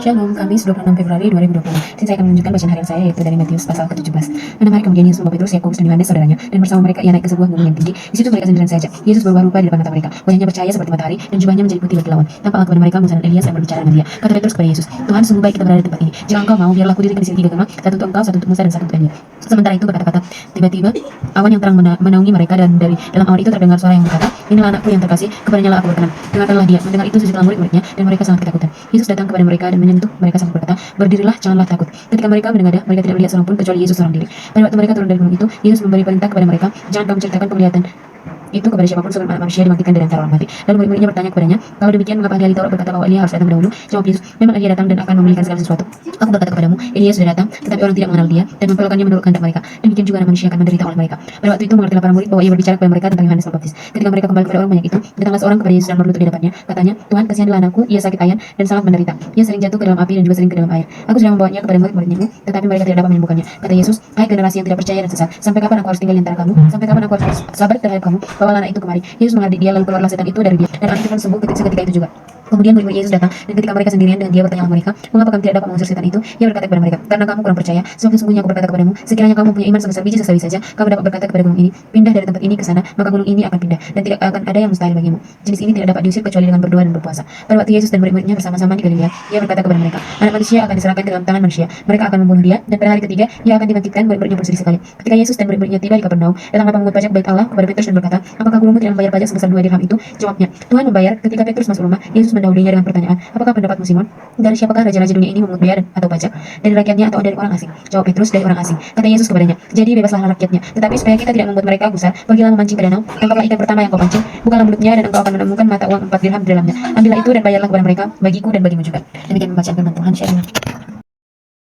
Shalom, Kamis 26 Februari 2020. Saya akan menunjukkan bacaan harian saya yaitu dari Matius pasal ke-17. 6 hari kemudian Yesus membawa Petrus, Yakobus dan Yohanes saudaranya, dan bersama mereka ia naik ke sebuah gunung yang tinggi. Di situ mereka sendirian saja. Yesus berubah rupa di depan mata mereka. Wajahnya bercahaya seperti matahari dan jubahnya menjadi putih berkilauan. Tampaklah kepada mereka Musa dan Elias yang berbicara dengan dia. Kata Petrus kepada Yesus, "Tuhan, sungguh baik kita berada di tempat ini. Jika engkau mau, biarlah aku dirikan di sini 3 kemah, satu untuk engkau, satu untuk Musa dan satu untuk Elias." Sementara itu berkata-kata, tiba-tiba awan yang terang menaungi mereka, dan dari dalam awan itu terdengar suara yang berkata, "Inilah anakku yang terkasih, kepadanya lah aku berkenan. Dengarkanlah dia." Mendengar itu sejumlah murid-muridnya dan mereka sangat ketakutan. Yesus datang kepada mereka dan menyentuh mereka sambil berkata, "Berdirilah, janganlah takut." Ketika mereka mendengar, mereka tidak melihat seorang pun kecuali Yesus seorang diri. Pada waktu mereka turun dari gunung itu, Yesus memberi perintah kepada mereka, "Jangan kamu ceritakan penglihatan itu kepada siapapun sebelum anak manusia dibangkitkan dari antara orang mati." Lalu murid-muridnya bertanya kepadanya, "Kalau demikian, mengapa ahli Taurat berkata bahwa Elia harus datang dahulu?" Jawab Yesus, "Memang Elia datang dan akan memulihkan segala sesuatu. Aku berkata kepadamu, Elia sudah datang, tetapi orang tidak mengenal dia dan memperlakukannya menurut kehendak mereka. Demikian juga anak manusia akan menderita oleh mereka." Pada waktu itu mengertilah para murid bahwa ia berbicara kepada mereka tentang Yohanes Pembaptis. Ketika mereka kembali kepada orang banyak itu, datanglah seorang kepada Yesus dan berlutut di hadapannya. Katanya, "Tuhan, kasihanilah anakku, ia sakit ayan dan sangat menderita. Ia sering jatuh ke dalam api dan juga sering ke dalam air. Aku sudah membawanya kepada murid-muridmu, tetapi mereka tidak dapat menyembuhkannya." Kata Yesus, "Hai generasi yang tidak percaya dan sesat, sampai kapan aku harus tinggal di antara kamu? Sampai kapan aku harus sabar terhadap kamu? Bawalah anak itu kemari." Yesus menghardik dia, lalu keluarlah setan itu dari dia, dan anak itu pun sembuh seketika itu juga. Kemudian murid Yesus datang, dan ketika mereka sendirian dengan dia bertanya mereka, "Mengapa kamu tidak dapat mengusir setan itu?" Ia berkata kepada mereka, "Karena kamu kurang percaya. Sebab sesungguhnya aku berkata kepadamu, sekiranya kamu punya iman sebesar biji sesawi saja, kamu dapat berkata kepada gunung ini, pindah dari tempat ini ke sana, maka gunung ini akan pindah, dan tidak akan ada yang mustahil bagimu. Jenis ini tidak dapat diusir kecuali dengan berdoa dan berpuasa." Pada waktu Yesus dan murid-muridnya bersama-sama di Galilea, ia berkata kepada mereka, "Anak manusia akan diserahkan ke dalam tangan manusia. Mereka akan membunuh dia, dan pada hari ketiga ia akan dibangkitkan." Murid-muridnya bersedih sekali. Ketika Yesus dan murid-muridnya tiba di Kapernaum, datanglah pemungut pajak bait Allah kepada Petrus dan berkata, "Apakah gurumu tidak membayar pajak sebesar 2 dirham itu?" Jawabnya, "Tuhan membayar." Ketika Petrus masuk rumah, Yesus mendahulunya dengan pertanyaan, "Apakah pendapatmu, Simon? Dari siapakah raja-raja dunia ini memungut biaya atau pajak? Dari rakyatnya atau dari orang asing?" Jawab Petrus, "Dari orang asing." Kata Yesus kepadanya, "Jadi bebaslah rakyatnya. Tetapi supaya kita tidak membuat mereka gusar, pergilah memancing ke danau, tangkaplah ikan pertama yang kau pancing, bukalah mulutnya, dan engkau akan menemukan mata uang 4 dirham di dalamnya. Ambillah itu dan bayarlah kepada mereka, bagiku dan bagimu juga." Demikian pembacaan firman Tuhan. Shalom.